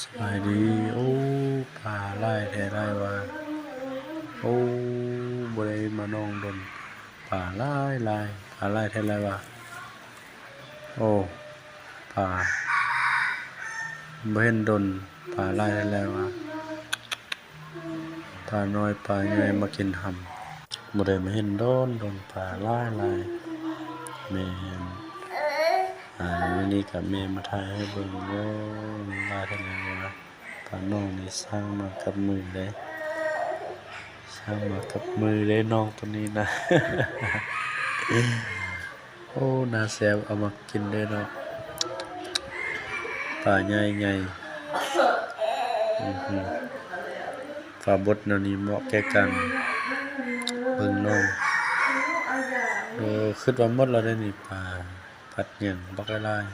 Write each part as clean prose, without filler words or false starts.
สบายดีโอ้ปลาหลายแท้หลายว่าโอ้บ่ได้มาน้องดนปลาหลายปลาหลายแท้หลายว่าโอ้ปลาบ่เห็นดนปลาหลายแท้หลายว่าปลาน้อยปลาใหญ่มากินหำบ่ได้มาเห็นดนปลาหลายแม่นมื้อนี้ก็แม่มาถ่ายให้เบิ่งโอ้หลายแท้หลายว่าปลาน้องนี่สร้างมากับมือเลยสร้างมากับมือเลยน้องตัวนี้นะ โอ้น่าแซ่บเอามากินเด้อเนาะปลาใหญ่ๆปลาบดแนวนี้เหมาะแก่การเบิ่งน้องคิดว่าหมดแล้วเด้อนี่ปลาผัดหยังบักหลาย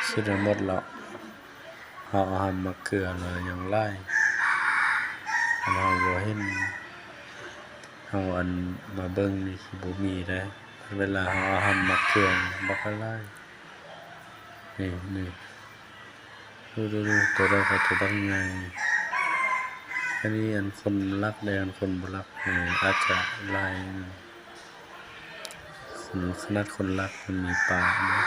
คิดว่าหมดแล้วเฮาเอาหำมาเกลือแล้วยังหลายเราบ่เห็นเฮาอันมาเบิ่งนี่คือบ่มีเด้เวลาเฮาเอาหำมาเกลือบักหลายนี่ดูตัวใดก็ตัวบักใหญ่อันนี้อันคนรักได้อันคนบ่รักอาจจะหลายคนขนาดคนรักมันมีปลานะ